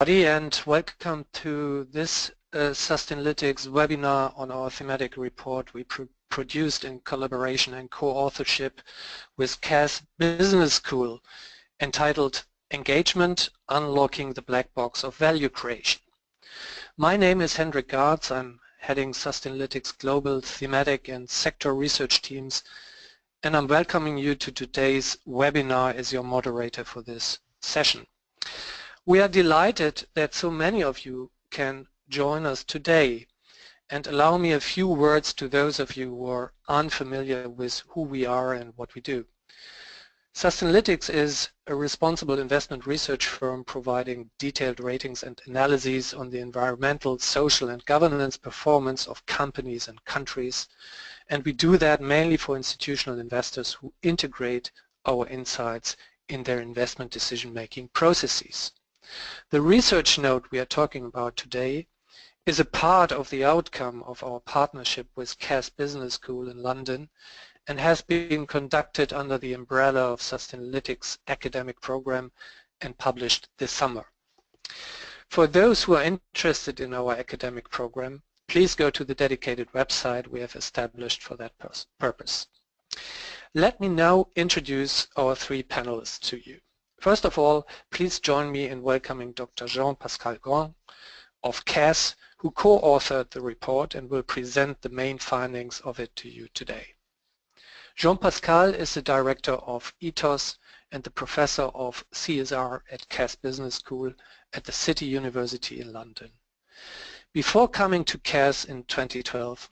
And welcome to this Sustainalytics webinar on our thematic report we produced in collaboration and co-authorship with Cass Business School, entitled Engagement, Unlocking the Black Box of Value Creation. My name is Hendrik Gartz. I'm heading Sustainalytics global thematic and sector research teams, and I'm welcoming you to today's webinar as your moderator for this session. We are delighted that so many of you can join us today, and allow me a few words to those of you who are unfamiliar with who we are and what we do. Sustainalytics is a responsible investment research firm providing detailed ratings and analyses on the environmental, social and governance performance of companies and countries, and we do that mainly for institutional investors who integrate our insights in their investment decision-making processes. The research note we are talking about today is a part of the outcome of our partnership with Cass Business School in London and has been conducted under the umbrella of Sustainalytics academic program and published this summer. For those who are interested in our academic program, please go to the dedicated website we have established for that purpose. Let me now introduce our three panelists to you. First of all, please join me in welcoming Dr. Jean-Pascal Grand of Cass, who co-authored the report and will present the main findings of it to you today. Jean-Pascal is the Director of Ethos and the Professor of CSR at Cass Business School at the City University in London. Before coming to Cass in 2012,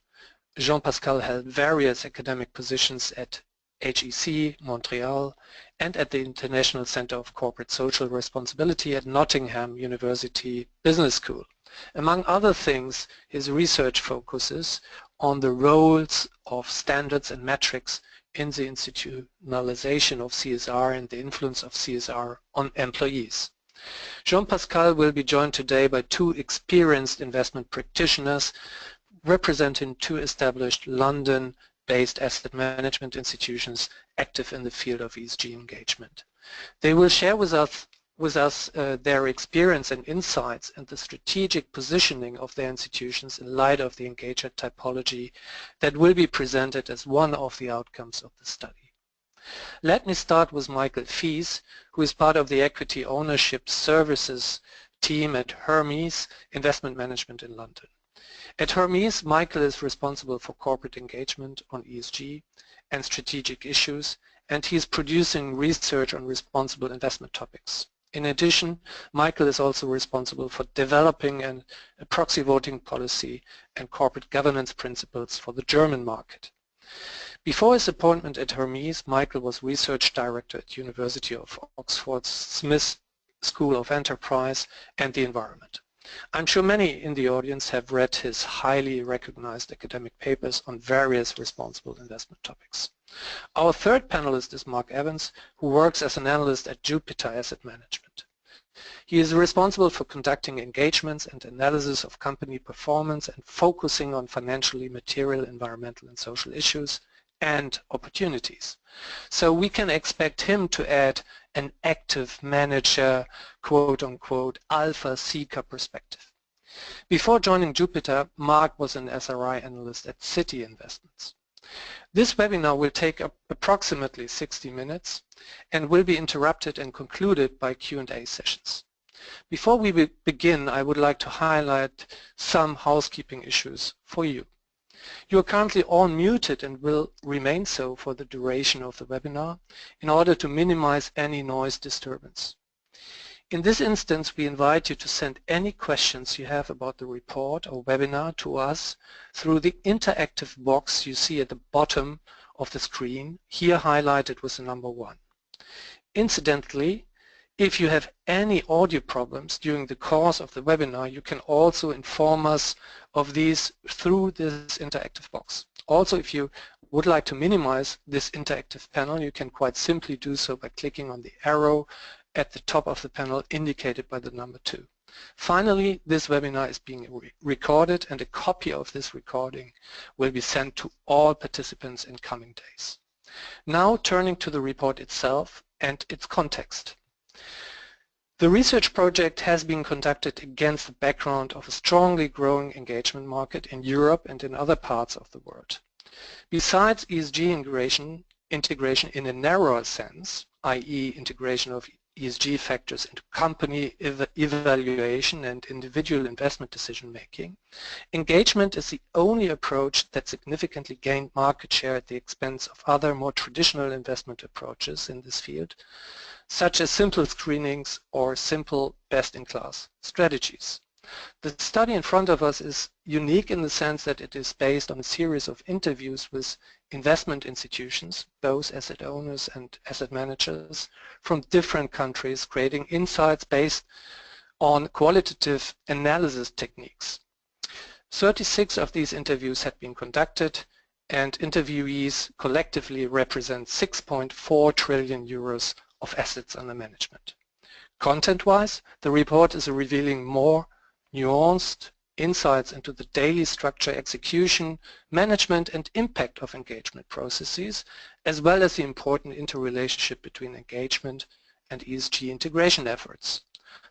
Jean-Pascal held various academic positions at HEC, Montreal, and at the International Center of Corporate Social Responsibility at Nottingham University Business School. Among other things, his research focuses on the roles of standards and metrics in the institutionalization of CSR and the influence of CSR on employees. Jean-Pascal will be joined today by two experienced investment practitioners representing two established London-based asset management institutions active in the field of ESG engagement. They will share with us their experience and insights and the strategic positioning of their institutions in light of the engager typology that will be presented as one of the outcomes of the study. Let me start with Michael Fies, who is part of the Equity Ownership Services team at Hermes Investment Management in London. At Hermes, Michael is responsible for corporate engagement on ESG and strategic issues, and he is producing research on responsible investment topics. In addition, Michael is also responsible for developing a proxy voting policy and corporate governance principles for the German market. Before his appointment at Hermes, Michael was Research Director at University of Oxford's Smith School of Enterprise and the Environment. I'm sure many in the audience have read his highly recognized academic papers on various responsible investment topics. Our third panelist is Mark Evans, who works as an analyst at Jupiter Asset Management. He is responsible for conducting engagements and analysis of company performance and focusing on financially material, environmental and social issues and opportunities. So we can expect him to add an active manager, quote-unquote, alpha seeker perspective. Before joining Jupiter, Mark was an SRI analyst at Citi Investments. This webinar will take approximately 60 minutes and will be interrupted and concluded by Q&A sessions. Before we begin, I would like to highlight some housekeeping issues for you. You are currently all muted and will remain so for the duration of the webinar in order to minimize any noise disturbance. In this instance, we invite you to send any questions you have about the report or webinar to us through the interactive box you see at the bottom of the screen, here highlighted with the number 1. Incidentally, if you have any audio problems during the course of the webinar, you can also inform us of these through this interactive box. Also, if you would like to minimize this interactive panel, you can quite simply do so by clicking on the arrow at the top of the panel indicated by the number 2. Finally, this webinar is being recorded, and a copy of this recording will be sent to all participants in coming days. Now turning to the report itself and its context. The research project has been conducted against the background of a strongly growing engagement market in Europe and in other parts of the world. Besides ESG integration in a narrower sense, i.e. integration of ESG factors into company evaluation and individual investment decision making, engagement is the only approach that significantly gained market share at the expense of other more traditional investment approaches in this field, such as simple screenings or simple best-in-class strategies. The study in front of us is unique in the sense that it is based on a series of interviews with investment institutions, both asset owners and asset managers, from different countries, creating insights based on qualitative analysis techniques. 36 of these interviews had been conducted, and interviewees collectively represent 6.4 trillion euros of assets under management. Content-wise, the report is revealing more nuanced insights into the daily structure, execution, management and impact of engagement processes, as well as the important interrelationship between engagement and ESG integration efforts.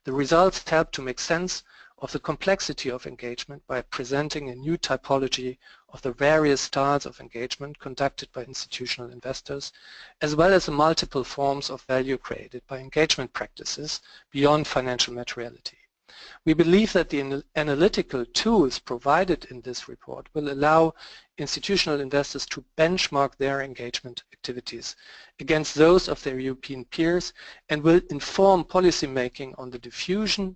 The results help to make sense of the complexity of engagement by presenting a new typology of the various styles of engagement conducted by institutional investors, as well as the multiple forms of value created by engagement practices beyond financial materiality. We believe that the analytical tools provided in this report will allow institutional investors to benchmark their engagement activities against those of their European peers and will inform policymaking on the diffusion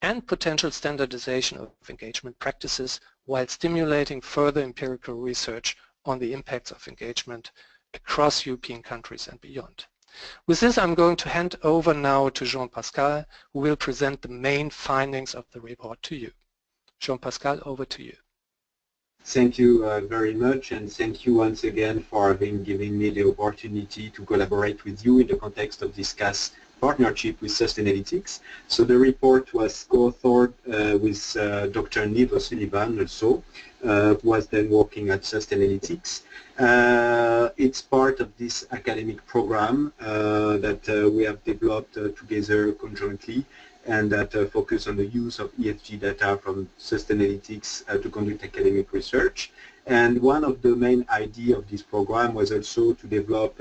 and potential standardization of engagement practices while stimulating further empirical research on the impacts of engagement across European countries and beyond. With this, I'm going to hand over now to Jean-Pascal, who will present the main findings of the report to you. Jean-Pascal, over to you. Thank you very much, and thank you once again for giving me the opportunity to collaborate with you in the context of discuss partnership with Sustainalytics. So the report was co-authored with Dr. Neil O'Sullivan also, who was then working at Sustainalytics. It's part of this academic program that we have developed together conjointly, and that focus on the use of ESG data from Sustainalytics to conduct academic research. And one of the main ideas of this program was also to develop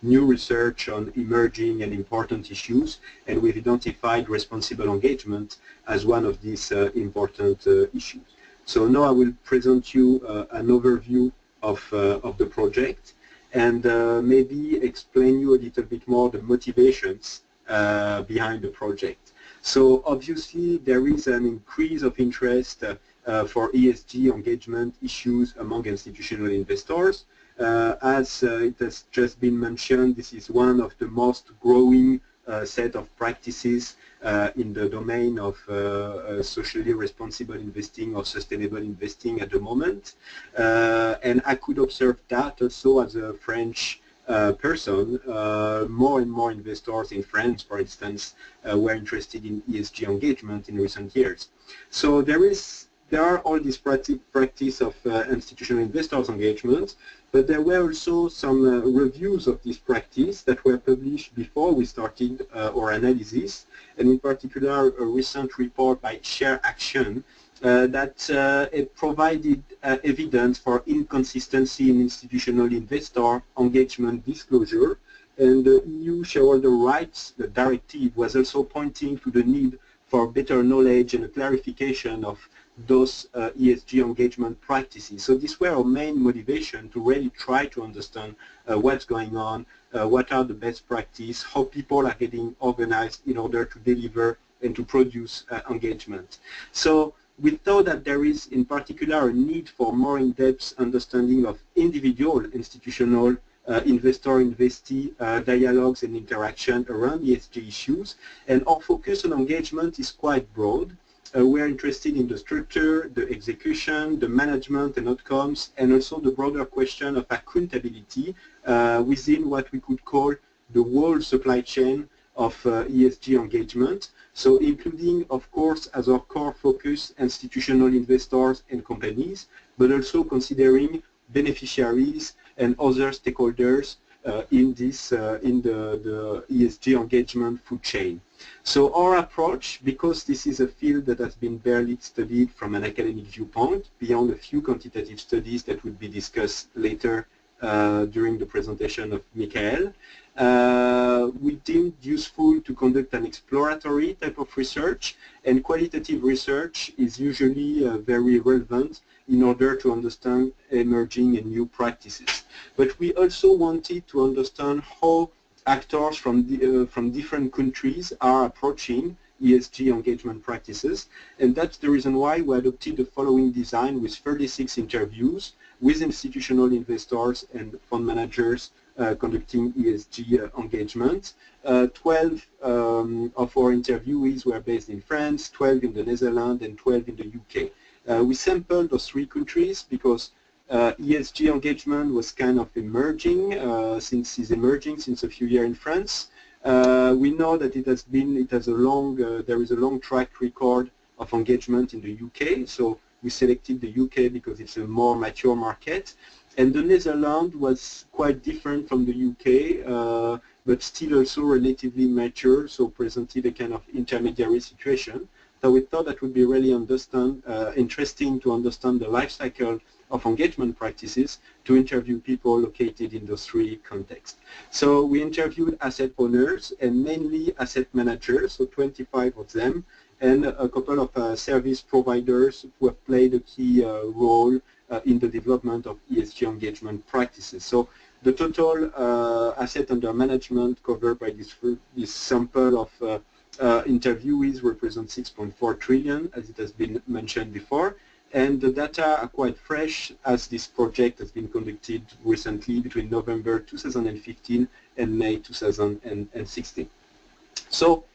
new research on emerging and important issues, and we've identified responsible engagement as one of these important issues. So now I will present you an overview of the project, and maybe explain you a little bit more the motivations behind the project. So obviously there is an increase of interest for ESG engagement issues among institutional investors. As it has just been mentioned, this is one of the most growing set of practices in the domain of socially responsible investing or sustainable investing at the moment. And I could observe that also as a French person. More and more investors in France, for instance, were interested in ESG engagement in recent years. So there are all these practice of institutional investors engagement, but there were also some reviews of this practice that were published before we started our analysis, and in particular a recent report by Share Action that it provided evidence for inconsistency in institutional investor engagement disclosure, and the EU Shareholder Rights Directive was also pointing to the need for better knowledge and a clarification of those ESG engagement practices. So these were our main motivation to really try to understand what's going on, what are the best practices, how people are getting organized in order to deliver and to produce engagement. So we thought that there is in particular a need for more in-depth understanding of individual institutional investor-investee dialogues and interaction around ESG issues, and our focus on engagement is quite broad. We're interested in the structure, the execution, the management and outcomes, and also the broader question of accountability within what we could call the whole supply chain of ESG engagement. So including, of course, as our core focus, institutional investors and companies, but also considering beneficiaries and other stakeholders in the ESG engagement food chain. So our approach, because this is a field that has been barely studied from an academic viewpoint, beyond a few quantitative studies that will be discussed later during the presentation of Michael, we deemed useful to conduct an exploratory type of research, and qualitative research is usually very relevant in order to understand emerging and new practices. But we also wanted to understand how actors from different countries are approaching ESG engagement practices, and that's the reason why we adopted the following design with 36 interviews with institutional investors and fund managers conducting ESG engagement. 12 of our interviewees were based in France, 12 in the Netherlands, and 12 in the UK. We sampled those 3 countries because ESG engagement was kind of emerging since a few years in France. We know that there is a long track record of engagement in the UK, so we selected the UK because it's a more mature market. And the Netherlands was quite different from the UK, but still also relatively mature, so presented a kind of intermediary situation. So we thought that would be really interesting to understand the life cycle of engagement practices to interview people located in those 3 contexts. So we interviewed asset owners and mainly asset managers, so 25 of them, and a couple of service providers who have played a key role in the development of ESG engagement practices. So the total asset under management covered by this sample of interviewees represent 6.4 trillion, as it has been mentioned before, and the data are quite fresh as this project has been conducted recently between November 2015 and May 2016. So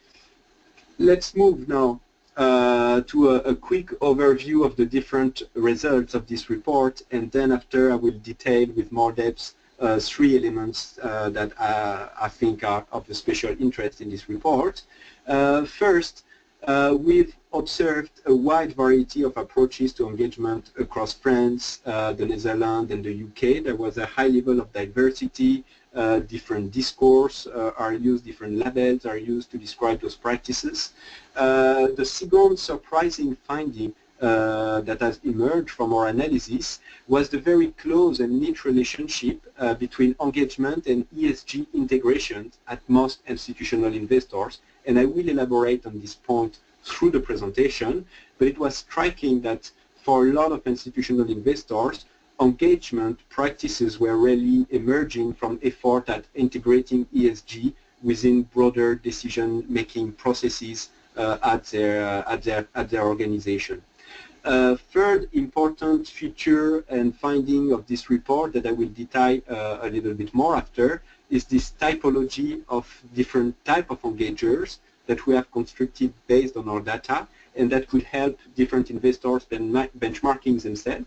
let's move now to a quick overview of the different results of this report, and then after I will detail with more depth 3 elements that I think are of the special interest in this report. First, we've observed a wide variety of approaches to engagement across France, the Netherlands, and the UK. There was a high level of diversity. Different discourse are used, different labels are used to describe those practices. The second surprising finding that has emerged from our analysis was the very close and neat relationship between engagement and ESG integration at most institutional investors, and I will elaborate on this point through the presentation, but it was striking that for a lot of institutional investors, engagement practices were really emerging from effort at integrating ESG within broader decision-making processes at their organization. Third important feature and finding of this report that I will detail a little bit more after is this typology of different type of engagers that we have constructed based on our data, and that could help different investors benchmarking themselves.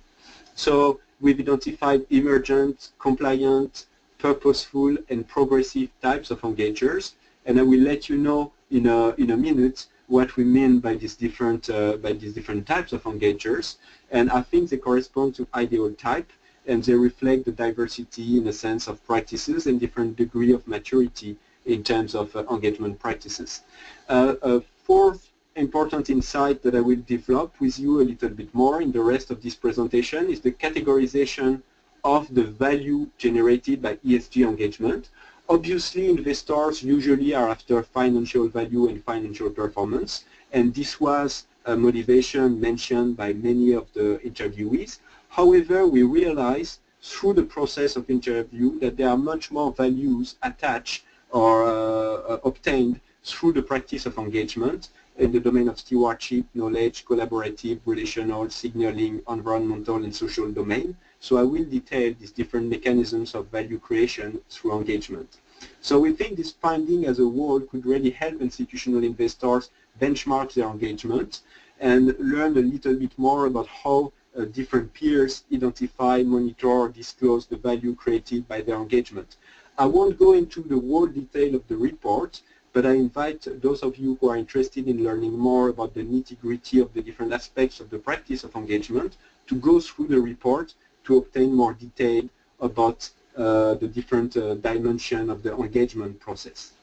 So we've identified emergent, compliant, purposeful, and progressive types of engagers, and I will let you know in a minute what we mean by these different types of engagers. And I think they correspond to ideal type, and they reflect the diversity in a sense of practices and different degree of maturity in terms of engagement practices. A fourth important insight that I will develop with you a little bit more in the rest of this presentation is the categorization of the value generated by ESG engagement. Obviously, investors usually are after financial value and financial performance, and this was a motivation mentioned by many of the interviewees. However, we realized through the process of interview that there are much more values attached or obtained through the practice of engagement in the domain of stewardship, knowledge, collaborative, relational, signaling, environmental, and social domain. So I will detail these different mechanisms of value creation through engagement. So we think this finding as a whole could really help institutional investors benchmark their engagement and learn a little bit more about how different peers identify, monitor, or disclose the value created by their engagement. I won't go into the whole detail of the report, but I invite those of you who are interested in learning more about the nitty-gritty of the different aspects of the practice of engagement to go through the report to obtain more detail about the different dimension of the engagement process.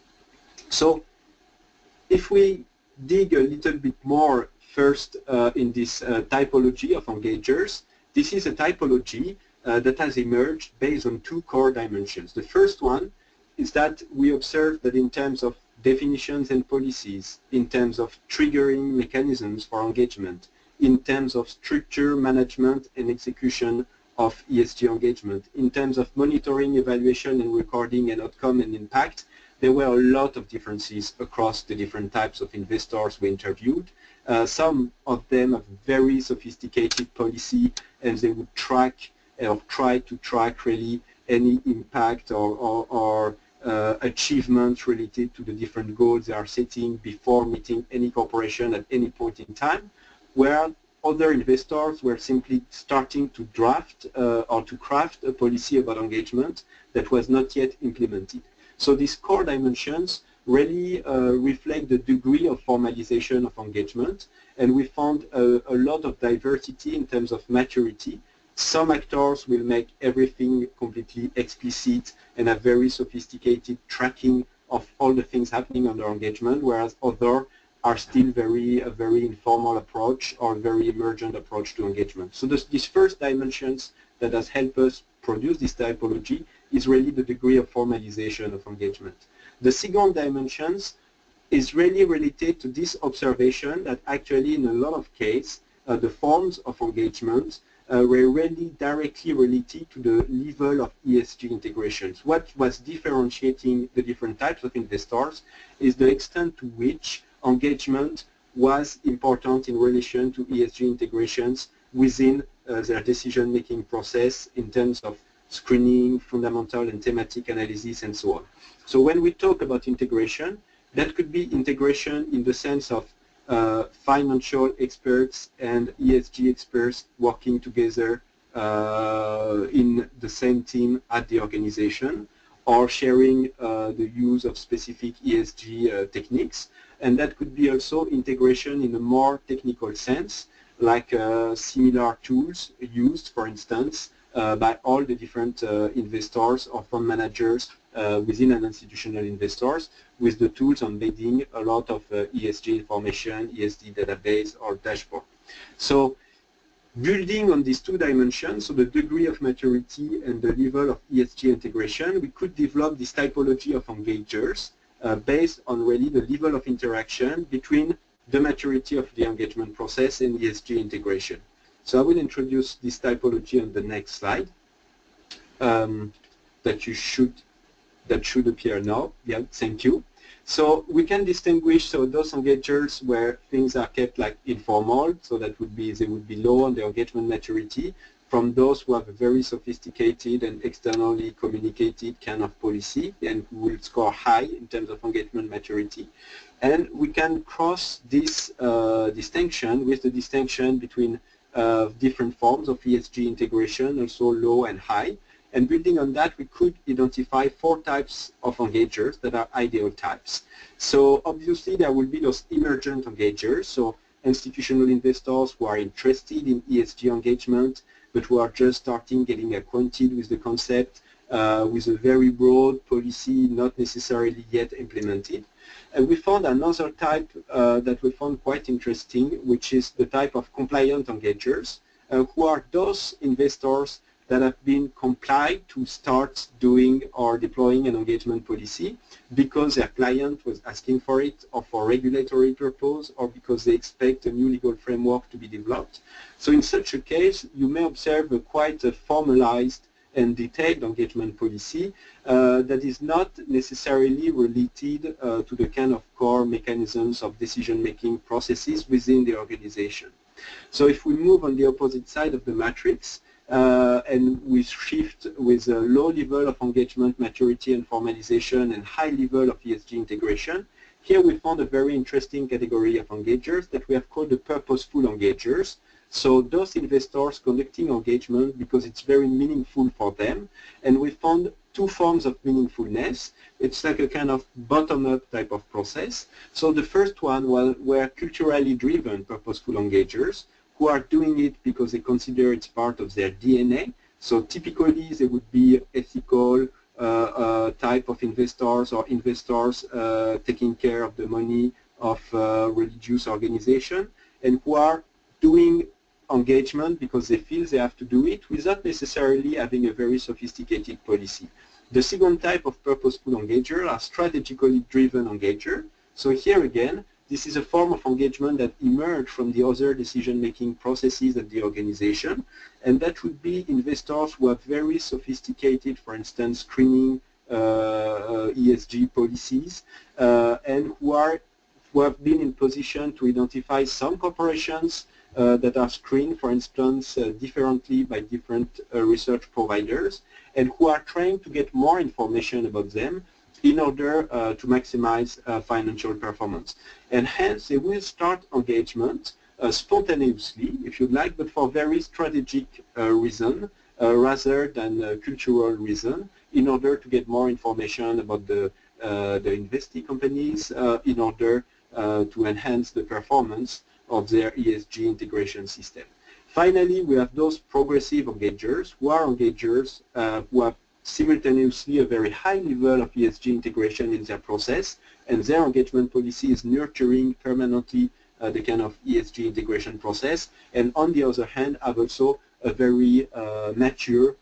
So if we dig a little bit more first in this typology of engagers, this is a typology that has emerged based on two core dimensions. The first one is that we observe that in terms of definitions and policies, in terms of triggering mechanisms for engagement, in terms of structure, management, and execution of ESG engagement, in terms of monitoring, evaluation, and recording and outcome and impact, there were a lot of differences across the different types of investors we interviewed. Some of them have very sophisticated policy, and they would track or try to track really any impact or achievements related to the different goals they are setting before meeting any corporation at any point in time, where other investors were simply starting to draft or to craft a policy about engagement that was not yet implemented. So these core dimensions really reflect the degree of formalization of engagement, and we found a lot of diversity in terms of maturity. Some actors will make everything completely explicit and have very sophisticated tracking of all the things happening under engagement, whereas others are still a very informal approach or very emergent approach to engagement. So these first dimensions that has helped us produce this typology is really the degree of formalization of engagement. The second dimensions is really related to this observation that actually in a lot of cases the forms of engagement were really directly related to the level of ESG integrations. What was differentiating the different types of investors is the extent to which engagement was important in relation to ESG integrations within their decision-making process in terms of screening, fundamental and thematic analysis, and so on. So when we talk about integration, that could be integration in the sense of financial experts and ESG experts working together in the same team at the organization, or sharing the use of specific ESG techniques. And that could be also integration in a more technical sense, like similar tools used, for instance, by all the different investors or fund managers within an institutional investors, with the tools embedding a lot of ESG information, ESG database or dashboard. So building on these two dimensions, so the degree of maturity and the level of ESG integration, we could develop this typology of engagers based on really the level of interaction between the maturity of the engagement process and ESG integration. So I will introduce this typology on the next slide that should appear now. Yeah, thank you. So we can distinguish those engagers where things are kept like informal, so that would be they would be low on the engagement maturity, from those who have a very sophisticated and externally communicated kind of policy and who will score high in terms of engagement maturity. And we can cross this distinction with the distinction between different forms of ESG integration, also low and high. And building on that, we could identify 4 types of engagers that are ideal types. So obviously there will be those emergent engagers, so institutional investors who are interested in ESG engagement, but who are just starting getting acquainted with the concept, with a very broad policy not necessarily yet implemented. And we found another type that we found quite interesting, which is the type of compliant engagers, who are those investors that have been complied to start doing or deploying an engagement policy because their client was asking for it, or for regulatory purpose, or because they expect a new legal framework to be developed. So in such a case, you may observe quite a formalized and detailed engagement policy that is not necessarily related to the kind of core mechanisms of decision-making processes within the organization. So if we move on the opposite side of the matrix, and we shift with a low level of engagement maturity and formalization and high level of ESG integration, here we found a very interesting category of engagers that we have called the purposeful engagers. So those investors conducting engagement because it's very meaningful for them, and we found 2 forms of meaningfulness. It's like a kind of bottom-up type of process. So the first one were culturally driven purposeful engagers, who are doing it because they consider it's part of their DNA. So typically they would be ethical type of investors, or investors taking care of the money of religious organization, and who are doing engagement because they feel they have to do it without necessarily having a very sophisticated policy. The second type of purposeful engager are strategically driven engager. So here again, this is a form of engagement that emerged from the other decision-making processes at the organization, and that would be investors who have very sophisticated, for instance, screening ESG policies, and who have been in position to identify some corporations that are screened, for instance, differently by different research providers, and who are trying to get more information about them in order to maximize financial performance. And hence, they will start engagement spontaneously, if you like, but for very strategic reason rather than cultural reason, in order to get more information about the investee companies in order to enhance the performance of their ESG integration system. Finally, we have those progressive engagers, who are engagers who have simultaneously a very high level of ESG integration in their process, and their engagement policy is nurturing permanently the kind of ESG integration process, and on the other hand have also a very mature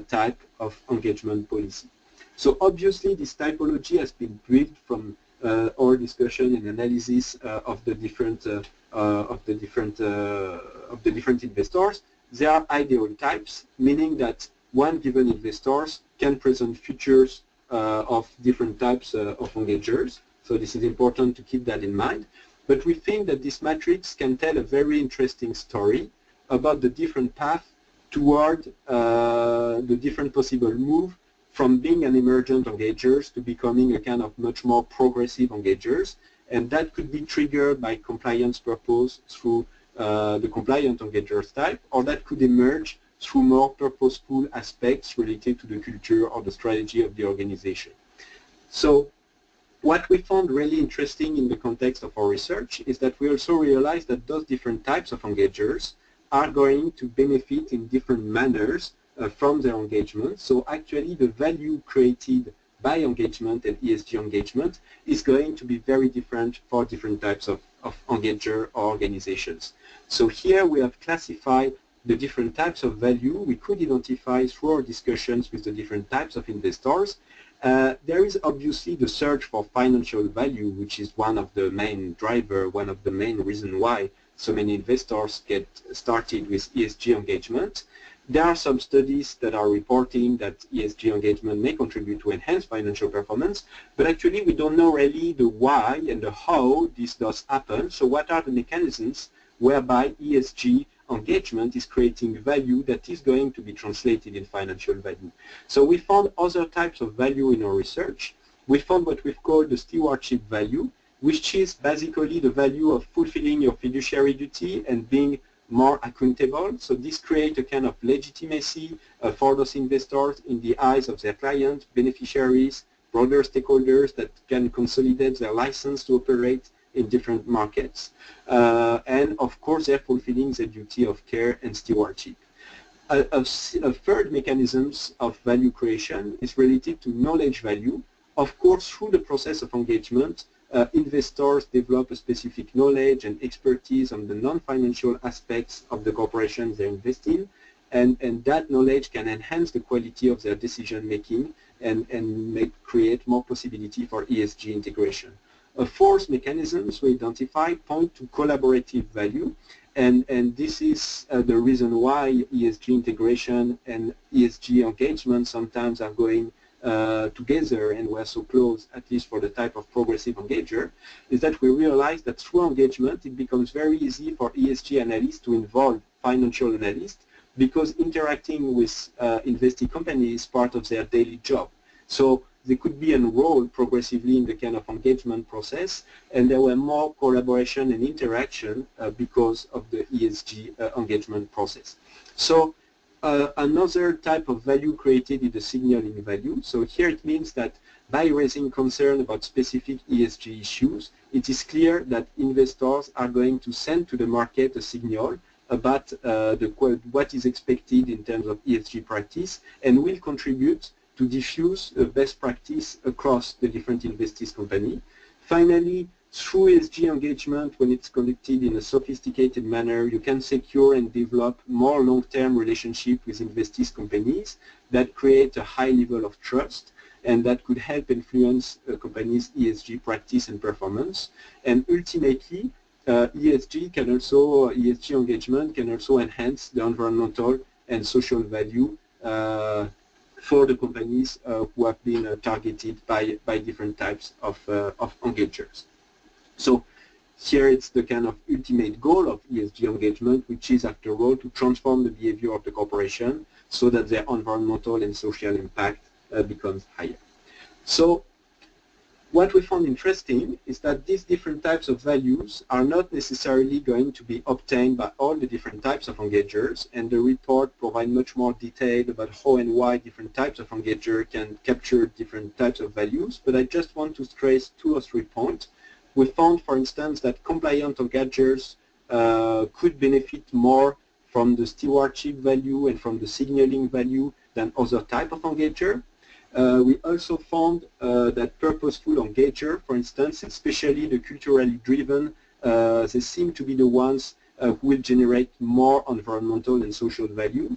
type of engagement policy. So obviously this typology has been built from our discussion and analysis of the different investors. There are ideal types, meaning that one given investor can present features of different types of engagers. So this is important to keep that in mind. But we think that this matrix can tell a very interesting story about the different paths toward the different possible move from being an emergent engagers to becoming a kind of much more progressive engagers. And that could be triggered by compliance purpose through the compliant engagers type, or that could emerge through more purposeful aspects related to the culture or the strategy of the organization. So what we found really interesting in the context of our research is that we also realized that those different types of engagers are going to benefit in different manners from their engagement. So actually the value created by engagement and ESG engagement is going to be very different for different types of engager or organizations. So here we have classified the different types of value we could identify through our discussions with the different types of investors. There is obviously the search for financial value, which is one of the main driver, one of the main reasons why so many investors get started with ESG engagement. There are some studies that are reporting that ESG engagement may contribute to enhanced financial performance, but actually we don't know really the why and the how this does happen. So what are the mechanisms whereby ESG engagement is creating value that is going to be translated in financial value? So we found other types of value in our research. We found what we've called the stewardship value, which is basically the value of fulfilling your fiduciary duty and being more accountable. So this creates a kind of legitimacy for those investors in the eyes of their clients, beneficiaries, broader stakeholders that can consolidate their license to operate in different markets. And of course, they're fulfilling the duty of care and stewardship. A third mechanism of value creation is related to knowledge value. Of course, through the process of engagement, investors develop a specific knowledge and expertise on the non-financial aspects of the corporations they invest in, and that knowledge can enhance the quality of their decision-making and create more possibility for ESG integration. A fourth mechanism we identify point to collaborative value, and this is the reason why ESG integration and ESG engagement sometimes are going together, and we're so close, at least for the type of progressive engager, is that we realize that through engagement it becomes very easy for ESG analysts to involve financial analysts, because interacting with investing companies is part of their daily job. So they could be enrolled progressively in the kind of engagement process, and there were more collaboration and interaction because of the ESG engagement process. So another type of value created is the signaling value. So here it means that by raising concern about specific ESG issues, it is clear that investors are going to send to the market a signal about what is expected in terms of ESG practice, and will contribute to diffuse best practice across the different investees company. Finally, through ESG engagement, when it's conducted in a sophisticated manner, you can secure and develop more long-term relationship with investees companies that create a high level of trust, and that could help influence a company's ESG practice and performance. And ultimately, ESG engagement can also enhance the environmental and social value for the companies who have been targeted by different types of engagers. So here it's the kind of ultimate goal of ESG engagement, which is, after all, to transform the behavior of the corporation so that their environmental and social impact becomes higher. So what we found interesting is that these different types of values are not necessarily going to be obtained by all the different types of engagers, and the report provides much more detail about how and why different types of engager can capture different types of values. But I just want to stress 2 or 3 points. We found, for instance, that compliant engagers could benefit more from the stewardship value and from the signaling value than other type of engager. We also found that purposeful engager, for instance, especially the culturally driven, they seem to be the ones who will generate more environmental and social value.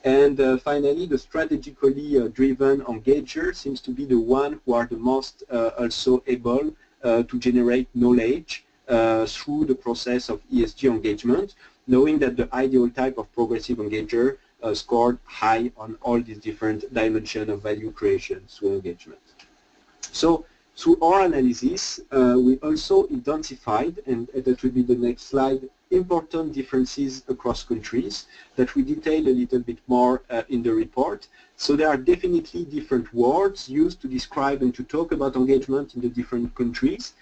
And finally, the strategically driven engager seems to be the one who are the most also able to generate knowledge through the process of ESG engagement, knowing that the ideal type of progressive engager scored high on all these different dimensions of value creation through engagement. So through our analysis, we also identified, and that will be the next slide, important differences across countries that we detail a little bit more in the report. So there are definitely different words used to describe and to talk about engagement in the different countries,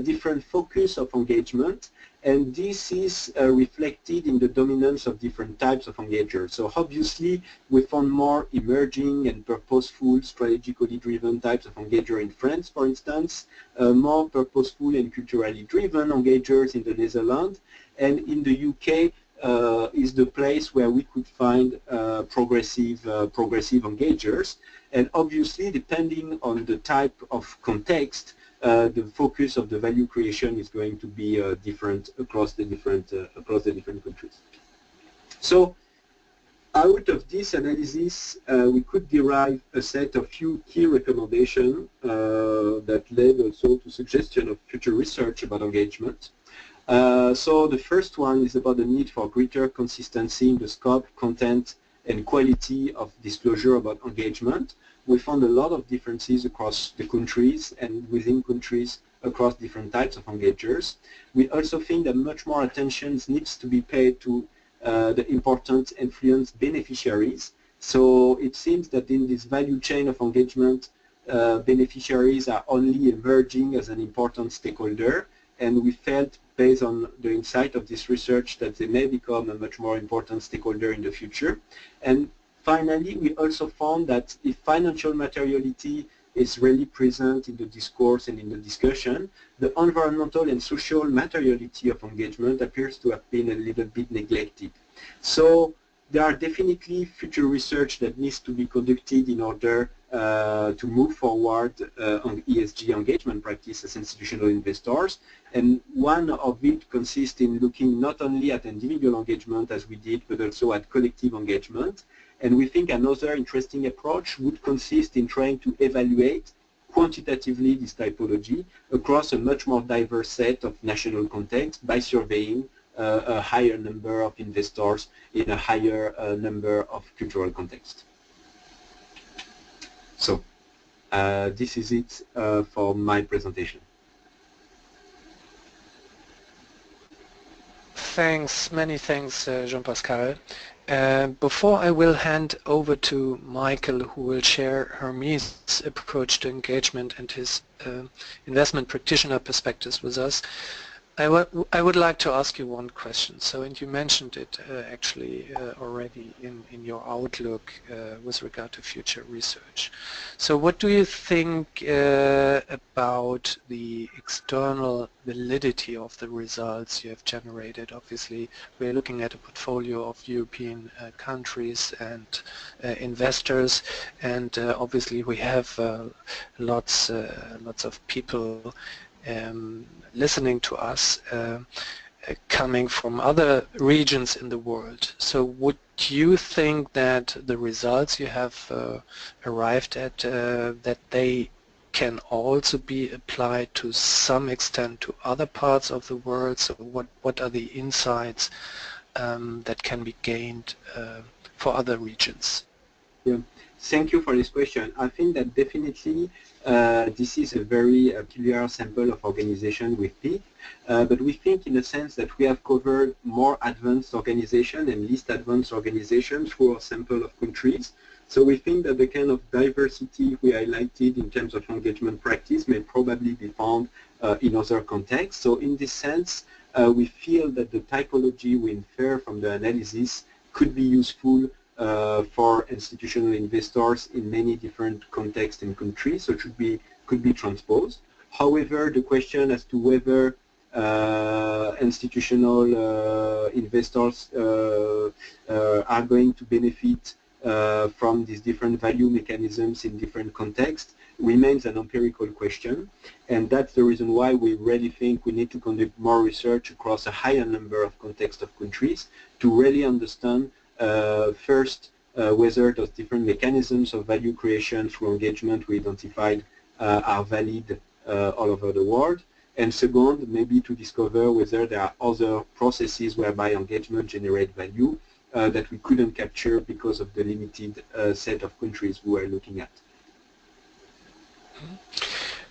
different focus of engagement, and this is reflected in the dominance of different types of engagers. So obviously we found more emerging and purposeful, strategically driven types of engager in France, for instance, more purposeful and culturally driven engagers in the Netherlands, and in the UK is the place where we could find progressive engagers. And obviously, depending on the type of context, the focus of the value creation is going to be different across the different countries. So, out of this analysis, we could derive a set of few key recommendations that led also to suggestion of future research about engagement. So the first one is about the need for greater consistency in the scope, content, and quality of disclosure about engagement. We found a lot of differences across the countries and within countries across different types of engagers. We also think that much more attention needs to be paid to the important influence beneficiaries. So it seems that in this value chain of engagement, beneficiaries are only emerging as an important stakeholder, and we felt, based on the insight of this research, that they may become a much more important stakeholder in the future. And finally, we also found that if financial materiality is really present in the discourse and in the discussion, the environmental and social materiality of engagement appears to have been a little bit neglected. So there are definitely future research that needs to be conducted in order to move forward on ESG engagement practice as institutional investors. And one of it consists in looking not only at individual engagement as we did, but also at collective engagement. And we think another interesting approach would consist in trying to evaluate quantitatively this typology across a much more diverse set of national contexts by surveying a higher number of investors in a higher number of cultural contexts. So this is it for my presentation. Thanks, many thanks, Jean-Pascal. Before I will hand over to Michael, who will share Hermes' approach to engagement and his investment practitioner perspectives with us, I would like to ask you one question. So, and you mentioned it actually already in your outlook with regard to future research. So what do you think about the external validity of the results you have generated? Obviously, we're looking at a portfolio of European countries and investors, and obviously we have lots of people listening to us coming from other regions in the world. So would you think that the results you have arrived at, that they can also be applied to some extent to other parts of the world? So what are the insights that can be gained for other regions? Yeah. Thank you for this question. I think that definitely this is a very clear sample of organization we pick, but we think in a sense that we have covered more advanced organization and least advanced organization through our sample of countries. So we think that the kind of diversity we highlighted in terms of engagement practice may probably be found in other contexts. So in this sense, we feel that the typology we infer from the analysis could be useful for institutional investors in many different contexts and countries, so it could be transposed. However, the question as to whether institutional investors are going to benefit from these different value mechanisms in different contexts remains an empirical question, and that's the reason why we really think we need to conduct more research across a higher number of contexts of countries to really understand first, whether those different mechanisms of value creation through engagement we identified are valid all over the world, and second, maybe to discover whether there are other processes whereby engagement generate value that we couldn't capture because of the limited set of countries we were looking at.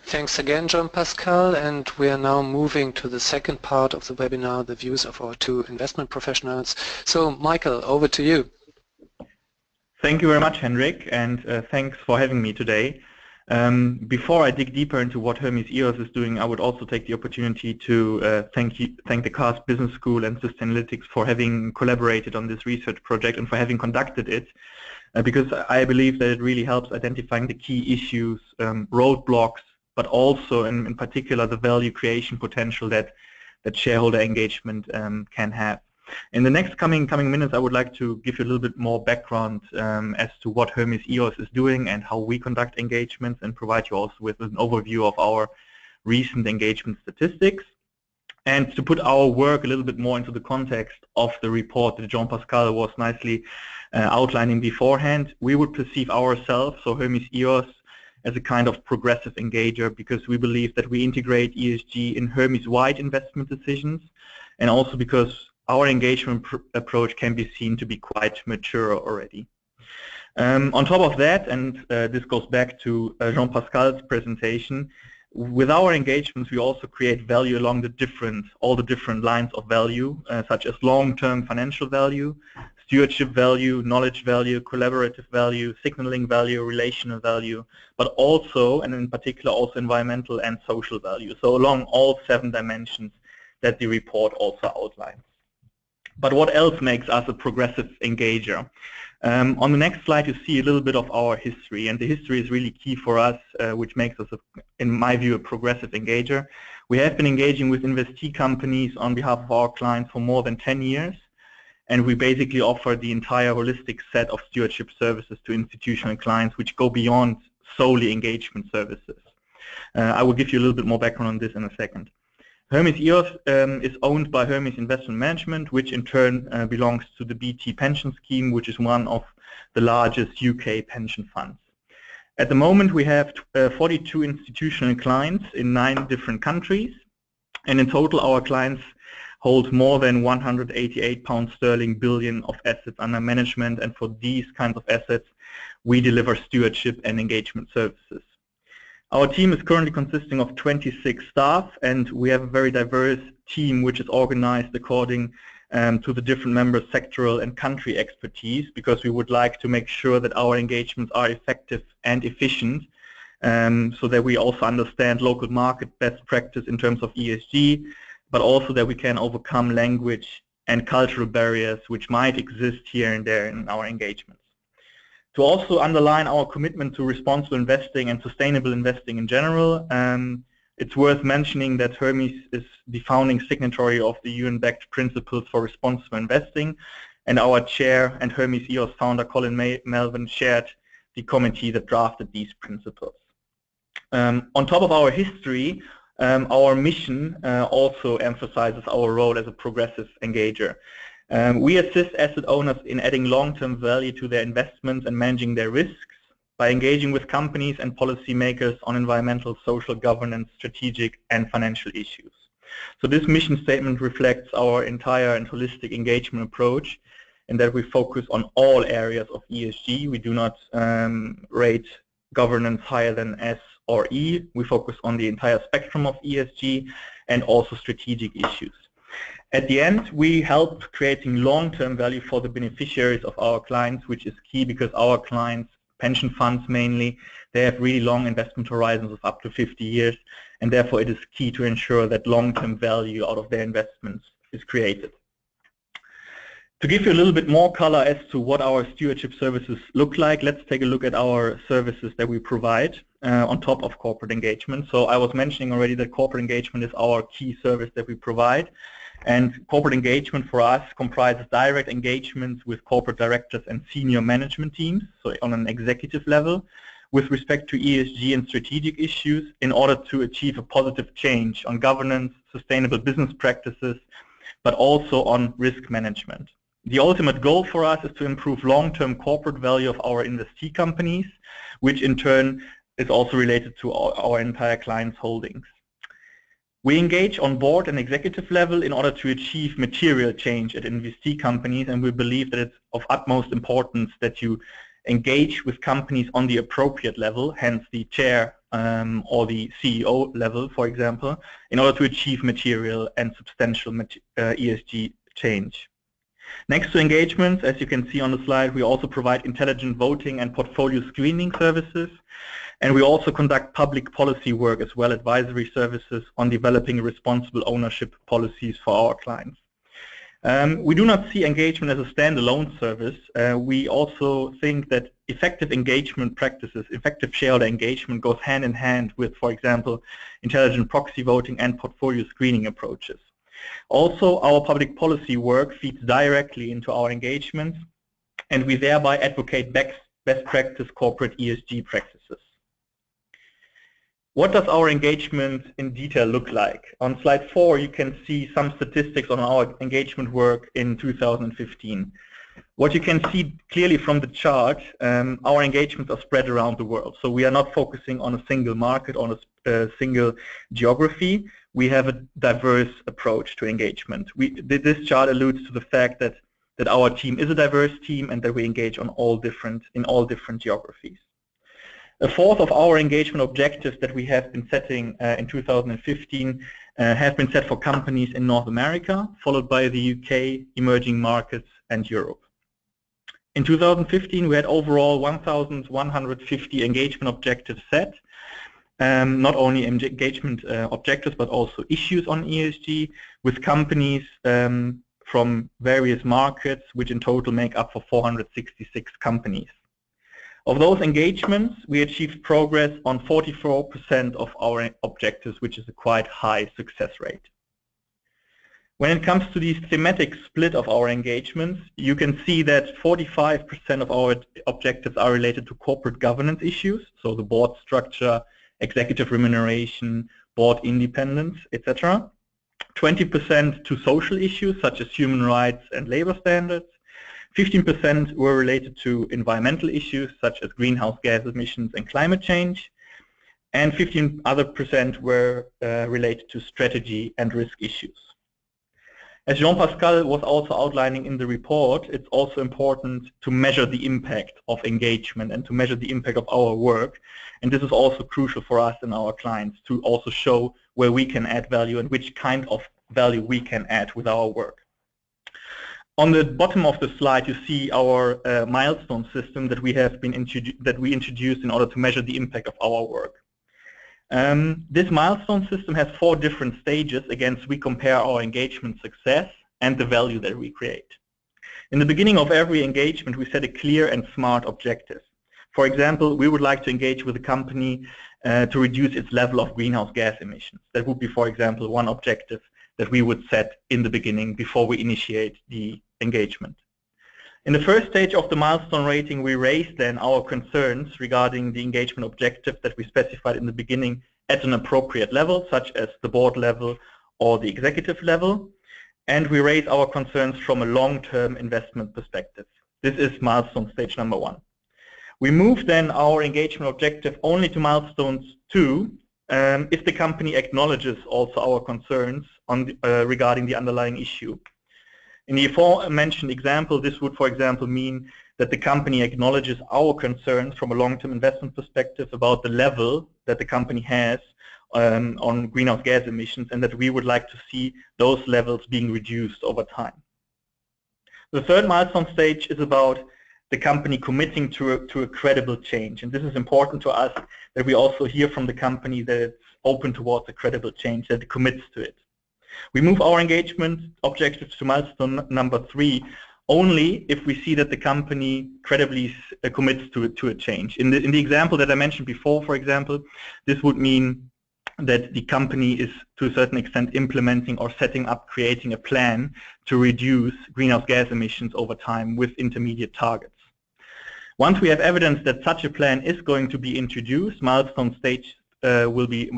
Thanks again, Jean-Pascal, and we are now moving to the second part of the webinar, the views of our two investment professionals. So, Michael, over to you. Thank you very much, Henrik, and thanks for having me today. Before I dig deeper into what Hermes EOS is doing, I would also take the opportunity to thank the CAS Business School and Sustainalytics for having collaborated on this research project and for having conducted it, because I believe that it really helps identifying the key issues, roadblocks, but also in particular the value creation potential that shareholder engagement can have. In the next coming minutes, I would like to give you a little bit more background as to what Hermes EOS is doing and how we conduct engagements, and provide you also with an overview of our recent engagement statistics. And to put our work a little bit more into the context of the report that Jean-Pascal was nicely outlining beforehand, we would perceive ourselves, so Hermes EOS, as a kind of progressive engager, because we believe that we integrate ESG in Hermes-wide investment decisions, and also because our engagement approach can be seen to be quite mature already. On top of that, and this goes back to Jean-Pascal's presentation, with our engagements we also create value along all the different lines of value, such as long-term financial value, stewardship value, knowledge value, collaborative value, signaling value, relational value, but also, and in particular, also environmental and social value. So along all 7 dimensions that the report also outlines. But what else makes us a progressive engager? On the next slide, you see a little bit of our history, and the history is really key for us, which makes us, in my view, a progressive engager. We have been engaging with investee companies on behalf of our clients for more than 10 years, and we basically offer the entire holistic set of stewardship services to institutional clients, which go beyond solely engagement services. I will give you a little bit more background on this in a second. Hermes EOS is owned by Hermes Investment Management, which in turn belongs to the BT Pension Scheme, which is one of the largest UK pension funds. At the moment, we have 42 institutional clients in 9 different countries, and in total our clients hold more than 188 sterling billion of assets under management, and for these kinds of assets we deliver stewardship and engagement services. Our team is currently consisting of 26 staff, and we have a very diverse team which is organized according to the different members' sectoral and country expertise, because we would like to make sure that our engagements are effective and efficient, so that we also understand local market best practice in terms of ESG, but also that we can overcome language and cultural barriers which might exist here and there in our engagements. To also underline our commitment to responsible investing and sustainable investing in general, it's worth mentioning that Hermes is the founding signatory of the UN-backed Principles for Responsible Investing, and our chair and Hermes EOS founder Colin Melvin chaired the committee that drafted these principles. On top of our history, our mission also emphasizes our role as a progressive engager. We assist asset owners in adding long-term value to their investments and managing their risks by engaging with companies and policymakers on environmental, social, governance, strategic, and financial issues. So this mission statement reflects our entire and holistic engagement approach, in that we focus on all areas of ESG. We do not rate governance higher than S or E. We focus on the entire spectrum of ESG and also strategic issues. At the end, we help creating long-term value for the beneficiaries of our clients, which is key because our clients, pension funds mainly, they have really long investment horizons of up to 50 years, and therefore it is key to ensure that long-term value out of their investments is created. To give you a little bit more color as to what our stewardship services look like, let's take a look at our services that we provide on top of corporate engagement. So I was mentioning already that corporate engagement is our key service that we provide. And corporate engagement for us comprises direct engagements with corporate directors and senior management teams, so on an executive level, with respect to ESG and strategic issues in order to achieve a positive change on governance, sustainable business practices, but also on risk management. The ultimate goal for us is to improve long-term corporate value of our investee companies, which in turn is also related to our entire clients' holdings. We engage on board and executive level in order to achieve material change at investee companies, and we believe that it's of utmost importance that you engage with companies on the appropriate level, hence the chair or the CEO level, for example, in order to achieve material and substantial ESG change. Next to engagements, as you can see on the slide, we also provide intelligent voting and portfolio screening services, and we also conduct public policy work as well, advisory services on developing responsible ownership policies for our clients. We do not see engagement as a standalone service. We also think that effective engagement practices, effective shareholder engagement goes hand in hand with, for example, intelligent proxy voting and portfolio screening approaches. Also, our public policy work feeds directly into our engagements, and we thereby advocate best practice corporate ESG practices. What does our engagement in detail look like? On slide 4, you can see some statistics on our engagement work in 2015. What you can see clearly from the chart, our engagements are spread around the world. So we are not focusing on a single market, on a single geography. We have a diverse approach to engagement. This chart alludes to the fact that our team is a diverse team and that we engage in all different geographies. A fourth of our engagement objectives that we have been setting in 2015 have been set for companies in North America, followed by the UK, emerging markets, and Europe. In 2015, we had overall 1,150 engagement objectives set. Not only engagement objectives, but also issues on ESG with companies from various markets, which in total make up for 466 companies. Of those engagements, we achieved progress on 44% of our objectives, which is a quite high success rate. When it comes to the thematic split of our engagements, you can see that 45% of our objectives are related to corporate governance issues, so the board structure, executive remuneration, board independence, etc. 20% to social issues such as human rights and labor standards. 15% were related to environmental issues such as greenhouse gas emissions and climate change. And 15% were related to strategy and risk issues. As Jean-Pascal was also outlining in the report, it's also important to measure the impact of engagement and to measure the impact of our work. And this is also crucial for us and our clients to also show where we can add value and which kind of value we can add with our work. On the bottom of the slide, you see our milestone system that we introduced in order to measure the impact of our work. This milestone system has 4 different stages against we compare our engagement success and the value that we create. In the beginning of every engagement, we set a clear and smart objective. For example, we would like to engage with a company to reduce its level of greenhouse gas emissions. That would be, for example, one objective that we would set in the beginning before we initiate the engagement. In the first stage of the milestone rating, we raise then our concerns regarding the engagement objective that we specified in the beginning at an appropriate level, such as the board level or the executive level, and we raise our concerns from a long-term investment perspective. This is milestone stage number 1. We move then our engagement objective only to milestones 2 if the company acknowledges also our concerns on regarding the underlying issue. In the aforementioned example, this would, for example, mean that the company acknowledges our concerns from a long-term investment perspective about the level that the company has on greenhouse gas emissions, and that we would like to see those levels being reduced over time. The third milestone stage is about the company committing to a credible change, and this is important to us, that we also hear from the company that it's open towards a credible change, that it commits to it. We move our engagement objectives to milestone number 3 only if we see that the company credibly commits to a change. In the example that I mentioned before, for example, this would mean that the company is to a certain extent implementing or setting up, creating a plan to reduce greenhouse gas emissions over time with intermediate targets. Once we have evidence that such a plan is going to be introduced, milestone stage 3 will be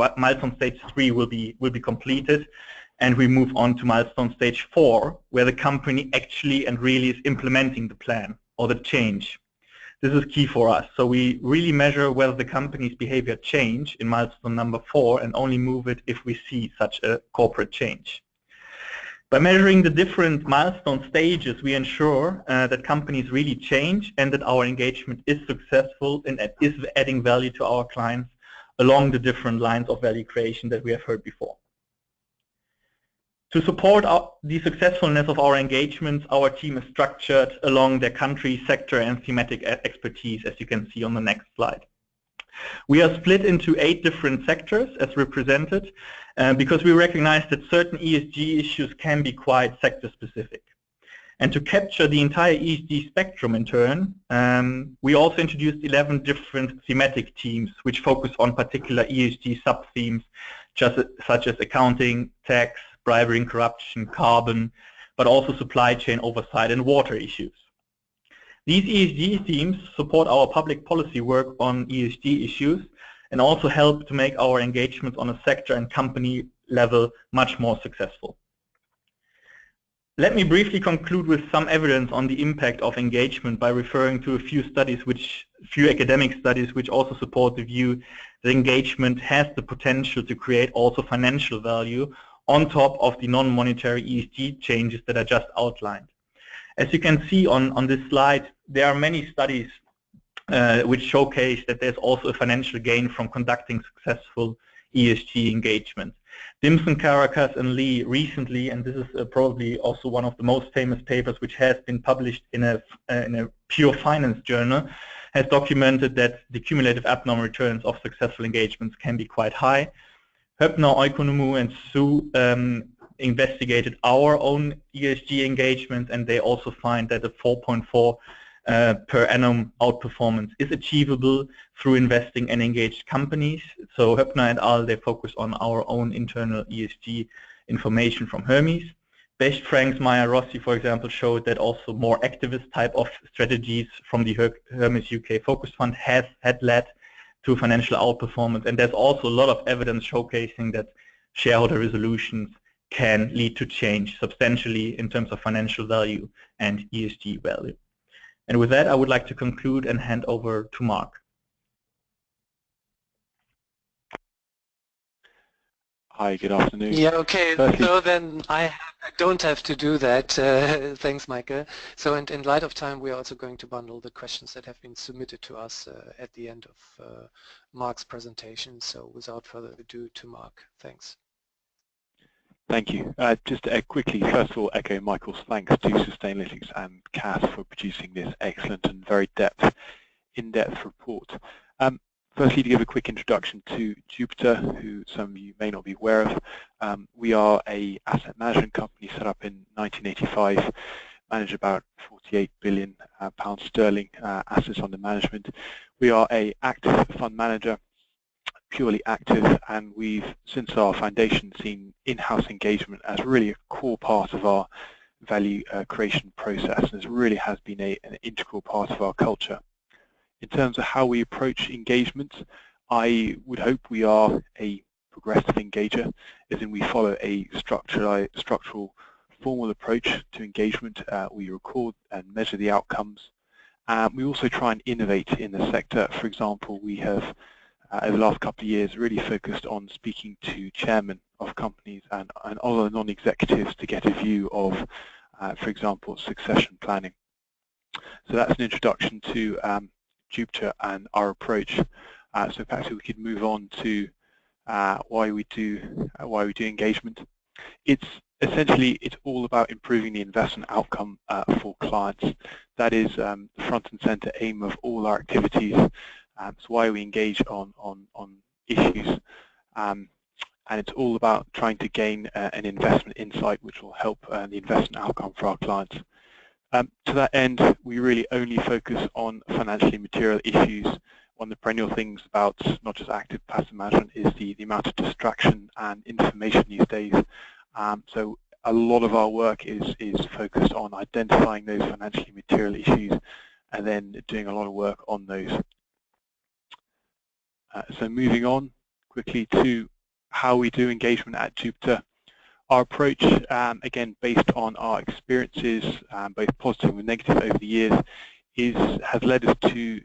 completed, and we move on to milestone stage 4, where the company actually and really is implementing the plan or the change. This is key for us. So we really measure whether the company's behavior change in milestone number 4, and only move it if we see such a corporate change. By measuring the different milestone stages, we ensure that companies really change and that our engagement is successful and is adding value to our clients along the different lines of value creation that we have heard before. To support the successfulness of our engagements, our team is structured along their country, sector, and thematic expertise, as you can see on the next slide. We are split into 8 different sectors as represented, because we recognize that certain ESG issues can be quite sector-specific. And to capture the entire ESG spectrum in turn, we also introduced 11 different thematic teams which focus on particular ESG sub-themes, such as accounting, tax, bribery and corruption, carbon, but also supply chain oversight and water issues. These ESG themes support our public policy work on ESG issues and also help to make our engagements on a sector and company level much more successful. Let me briefly conclude with some evidence on the impact of engagement by referring to a few academic studies which also support the view that engagement has the potential to create also financial value on top of the non-monetary ESG changes that I just outlined. As you can see on this slide, there are many studies which showcase that there's also a financial gain from conducting successful ESG engagement. Dimson, Caracas, and Lee recently, and this is probably also one of the most famous papers which has been published in a pure finance journal, has documented that the cumulative abnormal returns of successful engagements can be quite high. Höppner, Oikonomou, and Su investigated our own ESG engagement, and they also find that a 4.4 per annum outperformance is achievable through investing in engaged companies. So Höppner and al, they focus on our own internal ESG information from Hermes. Best, Franks, Meyer, Rossi, for example, showed that also more activist type of strategies from the Hermes UK Focus Fund had led to financial outperformance, and there's also a lot of evidence showcasing that shareholder resolutions can lead to change substantially in terms of financial value and ESG value. And with that, I would like to conclude and hand over to Mark. Hi, good afternoon. Yeah, okay, Firstly, so then I don't have to do that. Thanks, Michael. So in light of time, we are also going to bundle the questions that have been submitted to us at the end of Mark's presentation. So without further ado, to Mark. Thanks. Thank you. Just to quickly, first of all, echo Michael's thanks to Sustainalytics and CAS for producing this excellent and very in-depth report. Firstly, to give a quick introduction to Jupiter, who some of you may not be aware of, we are an asset management company set up in 1985, manage about 48 billion pounds sterling assets under management. We are an active fund manager, purely active, and we've, since our foundation, seen in-house engagement as really a core part of our value creation process, and it really has been an integral part of our culture. In terms of how we approach engagement, I would hope we are a progressive engager, as in we follow a structural formal approach to engagement. We record and measure the outcomes. We also try and innovate in the sector. For example, we have over the last couple of years really focused on speaking to chairmen of companies and other non-executives to get a view of, for example, succession planning. So that's an introduction to Jupiter and our approach. So perhaps we could move on to why we do engagement. It's essentially all about improving the investment outcome for clients. That is the front and center aim of all our activities. It's why we engage on issues, and it's all about trying to gain an investment insight which will help the investment outcome for our clients. To that end, we really only focus on financially material issues. One of the perennial things about not just active passive management is the amount of distraction and information these days. So a lot of our work is focused on identifying those financially material issues and then doing a lot of work on those. So moving on quickly to how we do engagement at Jupiter. Our approach, again, based on our experiences, both positive and negative over the years, has led us to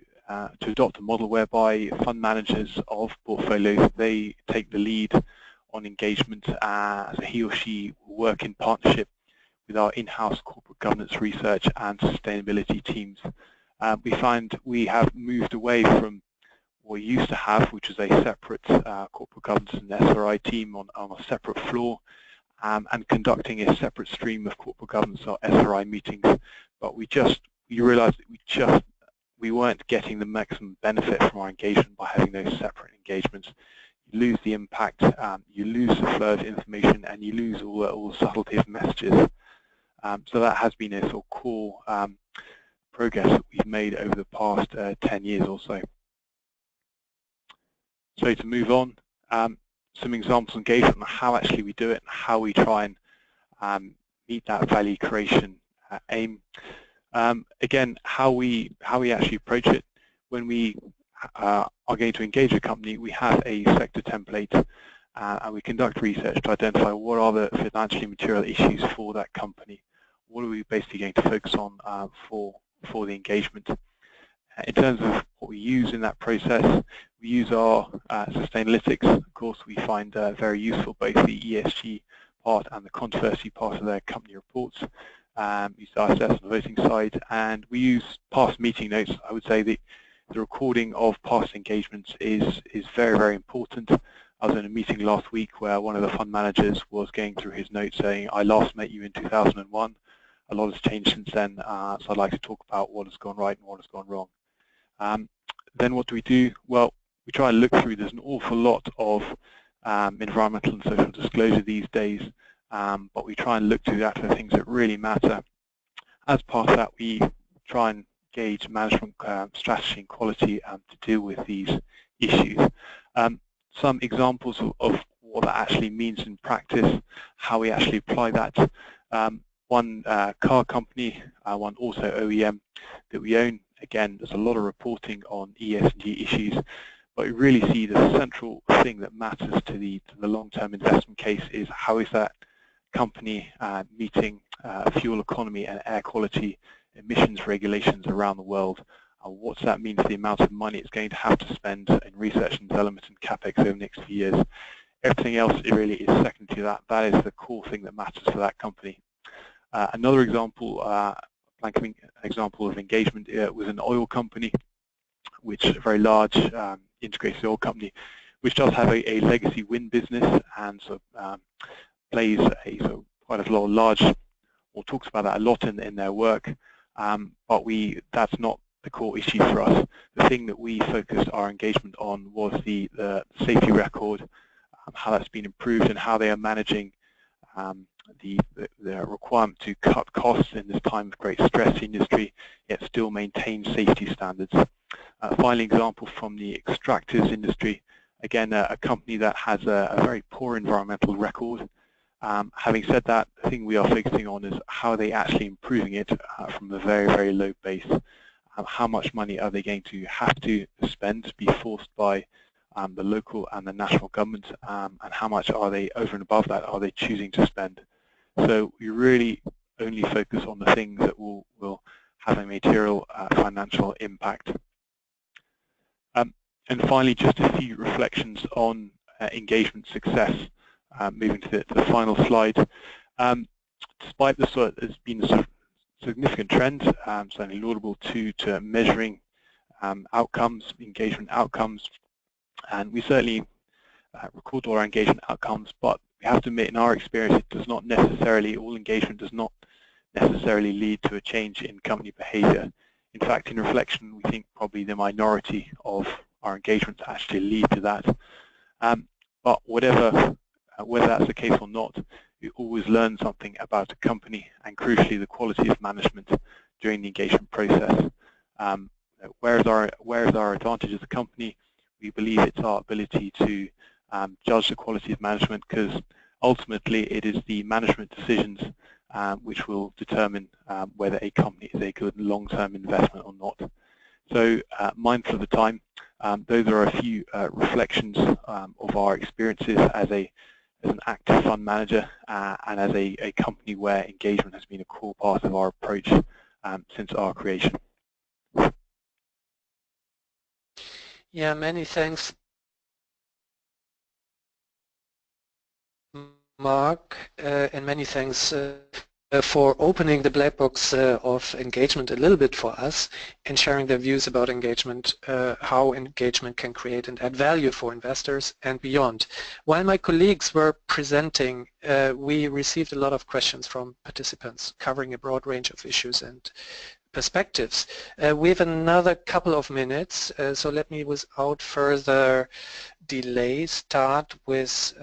adopt a model whereby fund managers of portfolios, they take the lead on engagement. So he or she will work in partnership with our in-house corporate governance research and sustainability teams. We find we have moved away from what we used to have, which is a separate corporate governance and SRI team on a separate floor, and conducting a separate stream of corporate governance or SRI meetings. But we realized that we weren't getting the maximum benefit from our engagement by having those separate engagements. You lose the impact, you lose the flow of information, and you lose all the subtlety of messages. So that has been a sort of core progress that we've made over the past 10 years or so. So to move on, some examples of engagement on how actually we do it and how we try and meet that value creation aim. Again, how we actually approach it. When we are going to engage a company, we have a sector template and we conduct research to identify what are the financially material issues for that company. What are we basically going to focus on for the engagement. In terms of what we use in that process, we use our Sustainalytics. Of course, we find very useful both the ESG part and the controversy part of their company reports. We use RSS on the voting side, and we use past meeting notes. I would say the recording of past engagements is very, very important. I was in a meeting last week where one of the fund managers was going through his notes saying, I last met you in 2001. A lot has changed since then, so I'd like to talk about what has gone right and what has gone wrong. Then what do? Well, we try and look through. There's an awful lot of environmental and social disclosure these days, but we try and look through that for things that really matter. As part of that, we try and gauge management strategy and quality to deal with these issues. Some examples of what that actually means in practice, how we actually apply that. One car company, one auto OEM that we own. Again, there's a lot of reporting on ESG issues, but we really see the central thing that matters to the long-term investment case is how is that company meeting fuel economy and air quality emissions regulations around the world. What's that mean for the amount of money it's going to have to spend in research and development and CapEx over the next few years. Everything else it really is second to that. That is the core thing that matters for that company. Another example, an example of engagement was an oil company, which is a very large integrated oil company, which does have a legacy wind business and sort of plays quite a lot of large, or talks about that a lot in their work. But that's not the core issue for us. The thing that we focused our engagement on was the safety record, how that's been improved, and how they are managing the requirement to cut costs in this time of great stress in the industry, yet still maintain safety standards. Final example from the extractives industry, again a company that has a very poor environmental record. Having said that, the thing we are focusing on is how are they actually improving it from a very, very low base. How much money are they going to have to spend, be forced by the local and the national government, and how much are they, over and above that, are they choosing to spend? So we really only focus on the things that will have a material financial impact. And finally, just a few reflections on engagement success. Moving to the final slide. Despite this, there's been a significant trend, certainly laudable to measuring outcomes, engagement outcomes, and we certainly record all our engagement outcomes, but we have to admit in our experience it does not necessarily, all engagement does not necessarily lead to a change in company behavior. In fact, in reflection, we think probably the minority of our engagements actually lead to that. But whether that's the case or not, you always learn something about a company and crucially the quality of management during the engagement process. Where is our advantage as a company? We believe it's our ability to judge the quality of management, because ultimately it is the management decisions which will determine whether a company is a good long-term investment or not. So mindful of the time, those are a few reflections of our experiences as an active fund manager and as a company where engagement has been a core part of our approach since our creation. Yeah, many thanks, Mark, and many thanks for opening the black box of engagement a little bit for us and sharing their views about engagement, how engagement can create and add value for investors and beyond. While my colleagues were presenting, we received a lot of questions from participants covering a broad range of issues and perspectives. We have another couple of minutes, so let me, without further delay, start with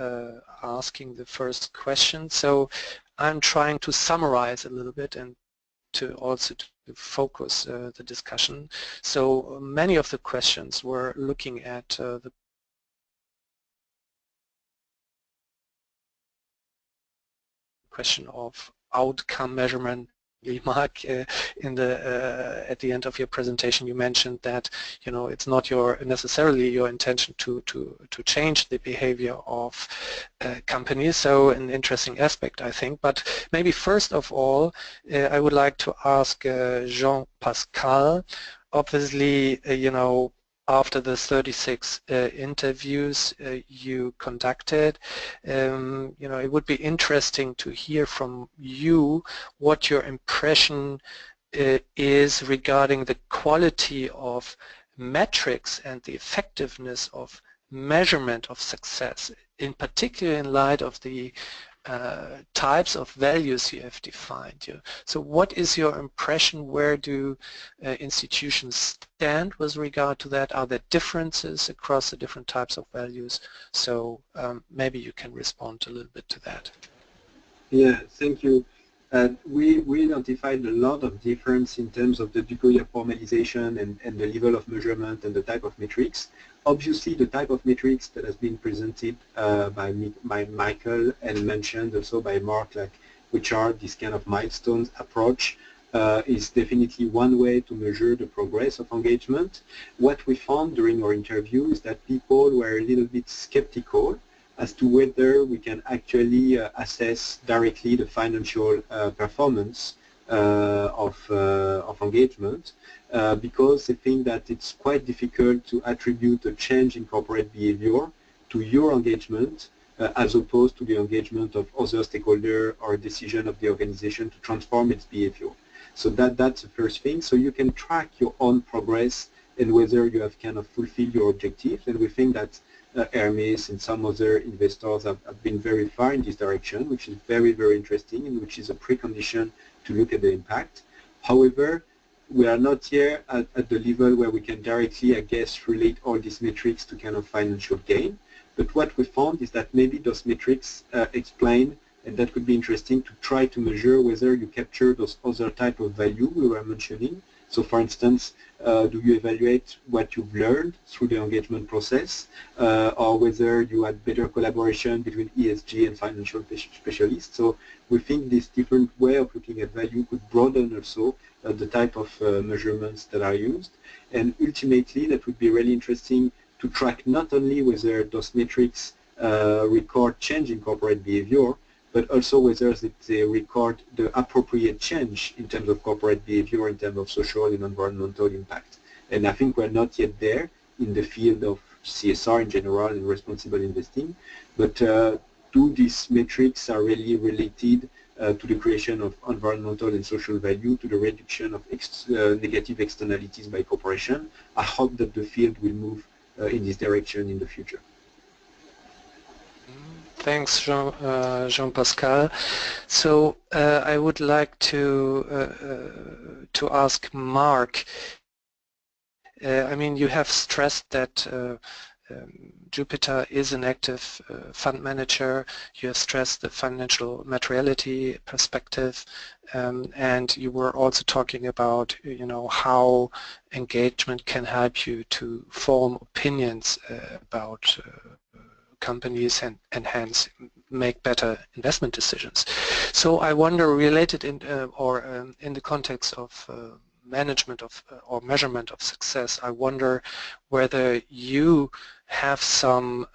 asking the first question. So I'm trying to summarize a little bit and to also to focus the discussion. So many of the questions were looking at the question of outcome measurement. Mark, at the end of your presentation, you mentioned that it's not necessarily your intention to change the behavior of companies. So an interesting aspect, I think. But maybe first of all, I would like to ask Jean-Pascal. Obviously, after the 36 interviews you conducted, it would be interesting to hear from you what your impression is regarding the quality of metrics and the effectiveness of measurement of success, in particular in light of the types of values you have defined. So what is your impression? Where do institutions stand with regard to that? Are there differences across the different types of values? So maybe you can respond a little bit to that. Yeah, thank you. We identified a lot of difference in terms of the degree of formalization and the level of measurement and the type of metrics. Obviously, the type of metrics that has been presented by Michael and mentioned also by Mark, which are this kind of milestones approach, is definitely one way to measure the progress of engagement. What we found during our interview is that people were a little bit skeptical as to whether we can actually assess directly the financial performance of engagement, because they think that it's quite difficult to attribute a change in corporate behavior to your engagement as opposed to the engagement of other stakeholders or decision of the organization to transform its behavior. So that's the first thing. So you can track your own progress and whether you have kind of fulfilled your objectives, and we think that Hermes and some other investors have been very far in this direction, which is very, very interesting and which is a precondition to look at the impact. However, we are not here at the level where we can directly, I guess, relate all these metrics to kind of financial gain. But what we found is that maybe those metrics explain, and that could be interesting to try to measure whether you capture those other type of value we were mentioning. So for instance, do you evaluate what you've learned through the engagement process, or whether you had better collaboration between ESG and financial specialists. So we think this different way of looking at value could broaden also the type of measurements that are used. And ultimately, that would be really interesting to track not only whether those metrics record change in corporate behavior, but also whether they record the appropriate change in terms of corporate behavior, in terms of social and environmental impact. And I think we're not yet there in the field of CSR in general and responsible investing, but do these metrics are really related to the creation of environmental and social value, to the reduction of negative externalities by corporation. I hope that the field will move in this direction in the future. Thanks, Jean-Pascal. So I would like to ask Mark. I mean, you have stressed that Jupiter is an active fund manager. You have stressed the financial materiality perspective, and you were also talking about, you know, how engagement can help you to form opinions about companies and hence make better investment decisions. So I wonder, related in in the context of management of or measurement of success, I wonder whether you have some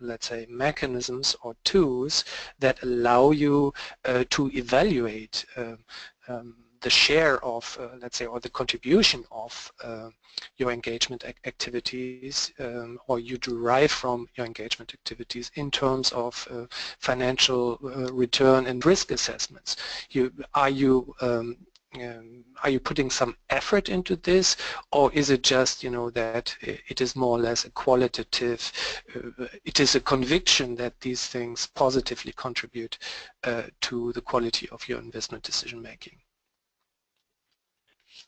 let's say mechanisms or tools that allow you to evaluate the share of, let's say, or the contribution of your engagement activities, or you derive from your engagement activities in terms of financial return and risk assessments. Are you putting some effort into this, or is it just, you know, that it is more or less a qualitative, it is a conviction that these things positively contribute to the quality of your investment decision making?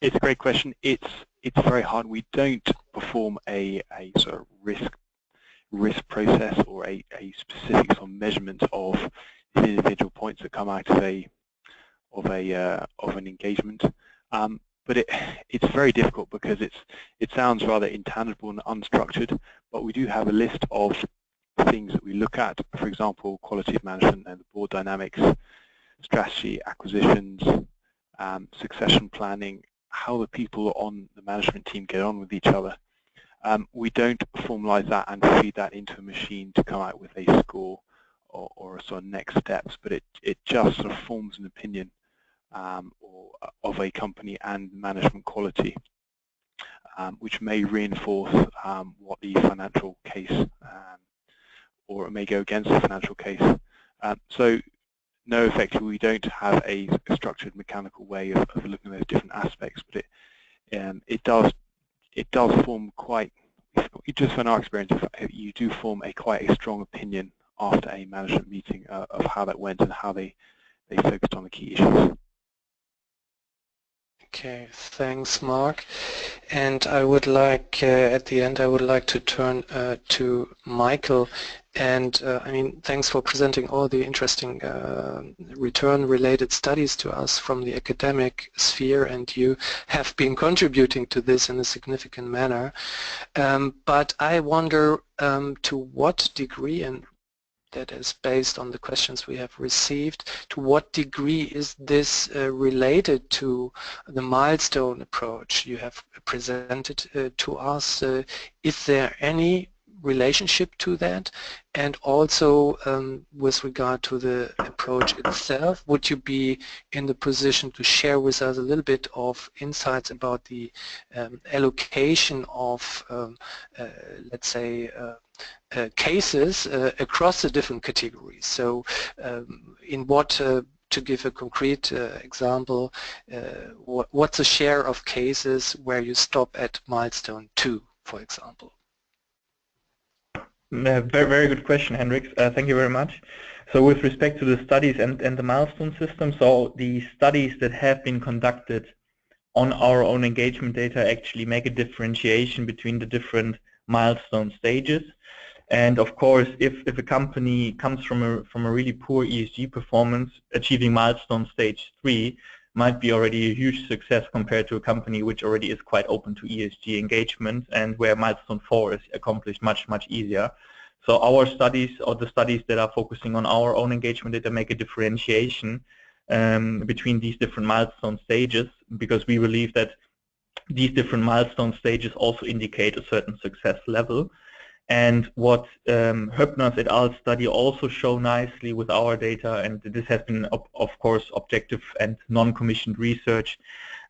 It's a great question. It's very hard. We don't perform a sort of risk process or a specific sort of measurement of the individual points that come out of an engagement. But it's very difficult because it sounds rather intangible and unstructured. But we do have a list of things that we look at. For example, quality of management and the board dynamics, strategy, acquisitions, succession planning, how the people on the management team get on with each other. We don't formalize that and feed that into a machine to come out with a score or a sort of next steps, but it just sort of forms an opinion of a company and management quality, which may reinforce what the financial case, or it may go against the financial case. So no, effectively, we don't have a structured mechanical way of looking at those different aspects, but it does form quite, just from our experience, you do form quite a strong opinion after a management meeting of how that went and how they focused on the key issues. Okay, thanks, Mark. And I would like, at the end, I would like to turn to Michael. And I mean, thanks for presenting all the interesting return-related studies to us from the academic sphere, and you have been contributing to this in a significant manner. But I wonder to what degree, and that is based on the questions we have received, to what degree is this related to the milestone approach you have presented to us? Is there any relationship to that? And also with regard to the approach itself, would you be in the position to share with us a little bit of insights about the allocation of, let's say, cases across the different categories? So in what, to give a concrete example, what's the share of cases where you stop at milestone 2, for example? Very, very good question, Hendrik. Thank you very much. So with respect to the studies and the milestone system, so the studies that have been conducted on our own engagement data actually make a differentiation between the different milestone stages. And of course, if a company comes from a really poor ESG performance, achieving milestone stage 3 might be already a huge success compared to a company which already is quite open to ESG engagement and where milestone 4 is accomplished much easier. So our studies, or the studies that are focusing on our own engagement data, make a differentiation between these different milestone stages, because we believe that these different milestone stages also indicate a certain success level. And what Höppner's et al. Study also show nicely with our data, and this has been, of course, objective and non-commissioned research,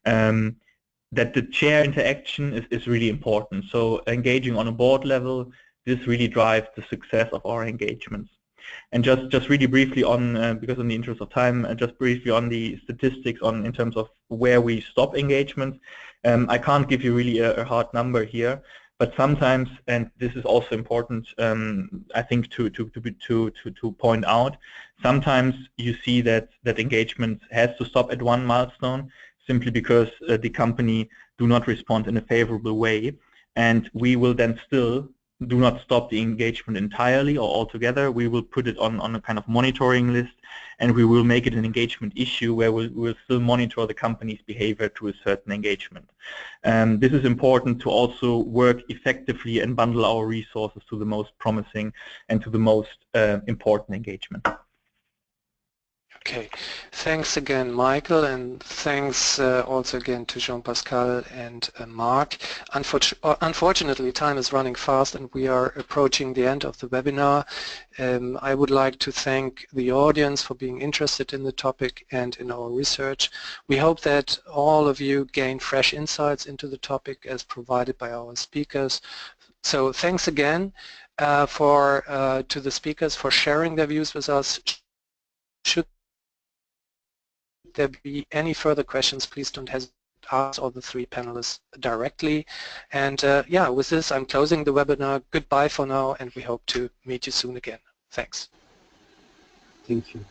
that the chair interaction is really important. So engaging on a board level, this really drives the success of our engagements. And just really briefly on, because in the interest of time, just briefly on the statistics in terms of where we stop engagement. I can't give you really a hard number here, but sometimes, and this is also important, I think to point out, sometimes you see that engagement has to stop at one milestone simply because the company do not respond in a favorable way, and we will then still do not stop the engagement entirely or altogether. We will put it on a kind of monitoring list, and we will make it an engagement issue where we'll still monitor the company's behavior to a certain engagement. This is important to also work effectively and bundle our resources to the most promising and to the most important engagement. Okay, thanks again, Michael, and thanks also again to Jean-Pascal and Mark. Unfortunately, time is running fast and we are approaching the end of the webinar. I would like to thank the audience for being interested in the topic and in our research. We hope that all of you gain fresh insights into the topic as provided by our speakers. So thanks again to the speakers for sharing their views with us. Should there be any further questions, please don't hesitate to ask all the three panelists directly. And yeah, with this, I'm closing the webinar. Goodbye for now, and we hope to meet you soon again. Thanks. Thank you.